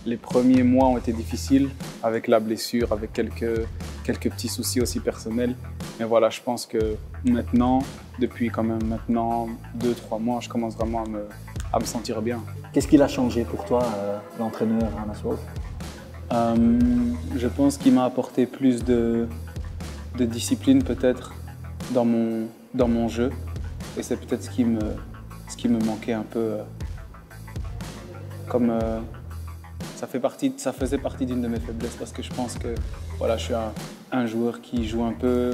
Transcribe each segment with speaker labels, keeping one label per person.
Speaker 1: Les premiers mois ont été difficiles avec la blessure, avec quelques petits soucis aussi personnels. Mais voilà, je pense que maintenant, depuis quand même maintenant 2-3 mois, je commence vraiment à me sentir bien.
Speaker 2: Qu'est-ce qu'il a changé pour toi, l'entraîneur Hannes Wolf?
Speaker 1: Je pense qu'il m'a apporté plus de discipline peut-être dans mon jeu. Et c'est peut-être ce qui me manquait un peu. Ça faisait partie d'une de mes faiblesses parce que je pense que voilà, je suis un joueur qui joue un peu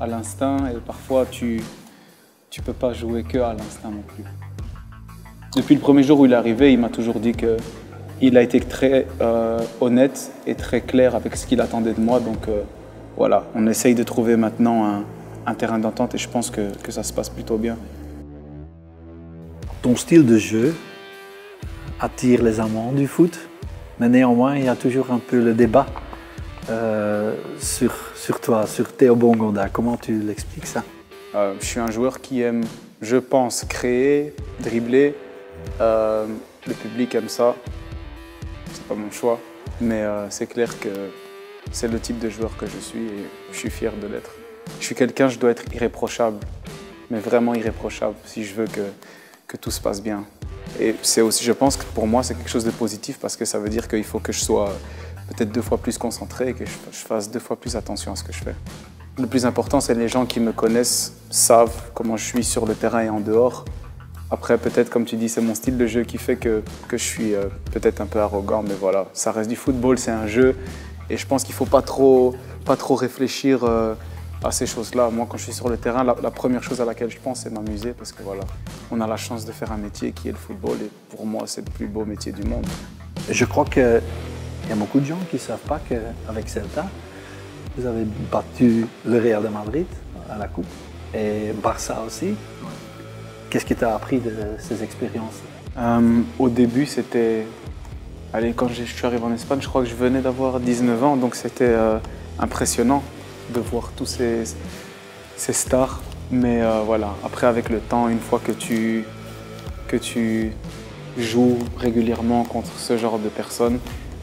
Speaker 1: à l'instinct et parfois tu peux pas jouer que à l'instinct non plus. Depuis le premier jour où il est arrivé, il m'a toujours dit qu'il a été très honnête et très clair avec ce qu'il attendait de moi. Donc voilà, on essaye de trouver maintenant un terrain d'entente et je pense que ça se passe plutôt bien.
Speaker 2: Ton style de jeu attire les amants du foot, mais néanmoins, il y a toujours un peu le débat sur toi, sur Theo Bongonda. Comment tu l'expliques ça?
Speaker 1: Je suis un joueur qui aime, je pense, créer, dribbler. Le public aime ça. C'est pas mon choix, mais c'est clair que c'est le type de joueur que je suis et je suis fier de l'être. Je suis quelqu'un, je dois être irréprochable, mais vraiment irréprochable si je veux que tout se passe bien. Et c'est aussi, je pense que pour moi, c'est quelque chose de positif parce que ça veut dire qu'il faut que je sois peut-être 2 fois plus concentré et que je fasse 2 fois plus attention à ce que je fais. Le plus important, c'est les gens qui me connaissent, savent comment je suis sur le terrain et en dehors. Après, peut-être, comme tu dis, c'est mon style de jeu qui fait que je suis peut-être un peu arrogant, mais voilà, ça reste du football, c'est un jeu. Et je pense qu'il ne faut pas trop réfléchir à ces choses-là. Moi, quand je suis sur le terrain, la première chose à laquelle je pense, c'est m'amuser parce que voilà, on a la chance de faire un métier qui est le football et pour moi, c'est le plus beau métier du monde.
Speaker 2: Je crois qu'il y a beaucoup de gens qui ne savent pas qu'avec Celta, vous avez battu le Real de Madrid à la Coupe et Barça aussi. Qu'est-ce que tu as appris de ces expériences?
Speaker 1: Au début, c'était... Allez, quand je suis arrivé en Espagne, je crois que je venais d'avoir 19 ans, donc c'était impressionnant de voir tous ces stars. Mais voilà, après avec le temps, une fois que tu joues régulièrement contre ce genre de personnes,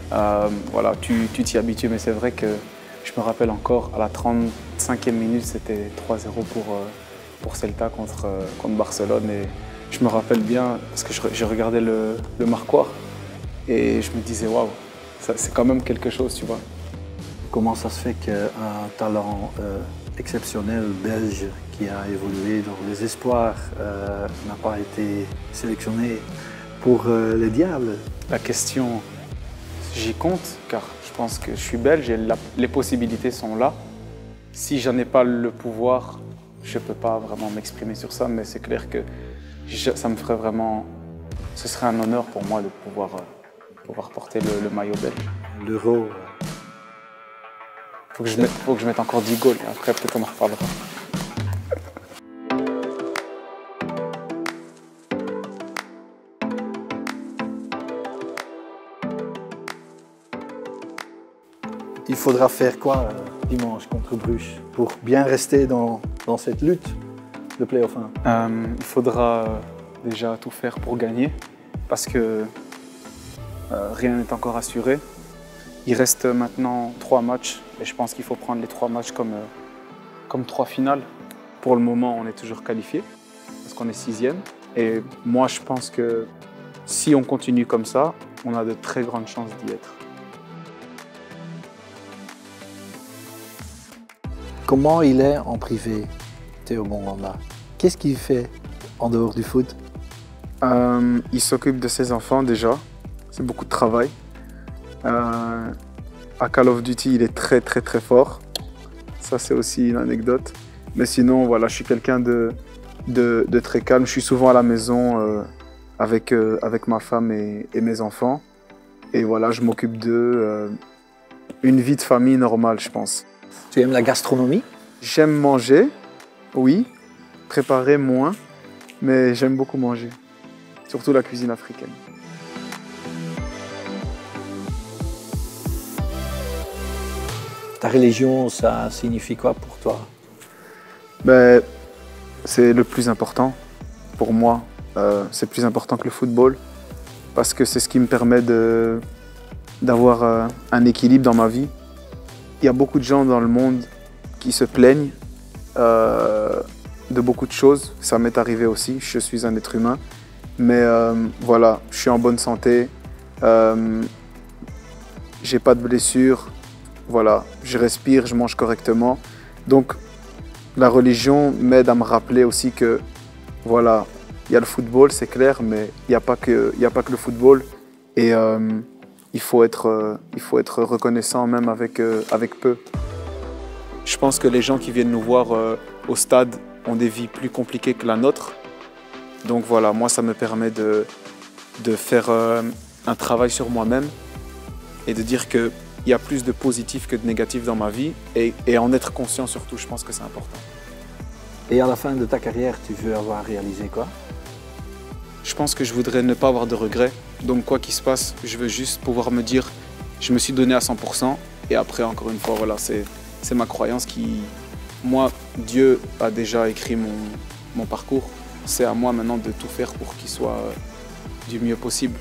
Speaker 1: voilà, tu t'y habitues. Mais c'est vrai que je me rappelle encore, à la 35e minute, c'était 3-0 pour Celta contre Barcelone. Et je me rappelle bien, parce que je regardais le marquoir et je me disais, waouh, c'est quand même quelque chose, tu vois.
Speaker 2: Comment ça se fait qu'un talent exceptionnel belge qui a évolué dans les espoirs n'a pas été sélectionné pour les Diables?
Speaker 1: La question, j'y compte, car je pense que je suis belge et les possibilités sont là. Si j'en ai pas le pouvoir, je ne peux pas vraiment m'exprimer sur ça, mais c'est clair que ça me ferait vraiment... Ce serait un honneur pour moi de pouvoir porter le maillot belge.
Speaker 2: L'Euro.
Speaker 1: Faut que je mette encore 10 goals, et après peut-être on en reparlera.
Speaker 2: Il faudra faire quoi dimanche contre Bruges pour bien rester dans cette lutte de play-off 1?
Speaker 1: Il faudra déjà tout faire pour gagner parce que rien n'est encore assuré. Il reste maintenant 3 matchs et je pense qu'il faut prendre les 3 matchs comme 3 finales. Pour le moment, on est toujours qualifié parce qu'on est 6e. Et moi, je pense que si on continue comme ça, on a de très grandes chances d'y être.
Speaker 2: Comment il est en privé, Theo Bongonda? Qu'est-ce qu'il fait en dehors du foot?
Speaker 1: Il s'occupe de ses enfants déjà, c'est beaucoup de travail. À Call of Duty, il est très très très fort. Ça, c'est aussi une anecdote. Mais sinon, voilà, je suis quelqu'un de très calme. Je suis souvent à la maison avec ma femme et mes enfants. Et voilà, je m'occupe d'eux. Une vie de famille normale, je pense.
Speaker 2: Tu aimes la gastronomie?
Speaker 1: J'aime manger, oui. Préparer, moins. Mais j'aime beaucoup manger. Surtout la cuisine africaine.
Speaker 2: Ta religion, ça signifie quoi pour toi?
Speaker 1: Ben, c'est le plus important pour moi. C'est plus important que le football parce que c'est ce qui me permet de d'avoir un équilibre dans ma vie. Il y a beaucoup de gens dans le monde qui se plaignent de beaucoup de choses. Ça m'est arrivé aussi, je suis un être humain. Mais voilà, je suis en bonne santé, j'ai pas de blessures, voilà, je respire, je mange correctement. Donc la religion m'aide à me rappeler aussi que voilà, il y a le football, c'est clair, mais il n'y a pas que le football. Et il faut être reconnaissant même avec peu. Je pense que les gens qui viennent nous voir au stade ont des vies plus compliquées que la nôtre. Donc voilà, moi ça me permet de faire un travail sur moi-même et de dire qu'il y a plus de positif que de négatif dans ma vie et en être conscient surtout, je pense que c'est important.
Speaker 2: Et à la fin de ta carrière, tu veux avoir réalisé quoi?
Speaker 1: Je pense que je voudrais ne pas avoir de regrets. Donc quoi qu'il se passe, je veux juste pouvoir me dire je me suis donné à 100% et après encore une fois, voilà, c'est ma croyance qui... Moi, Dieu a déjà écrit mon parcours. C'est à moi maintenant de tout faire pour qu'il soit du mieux possible.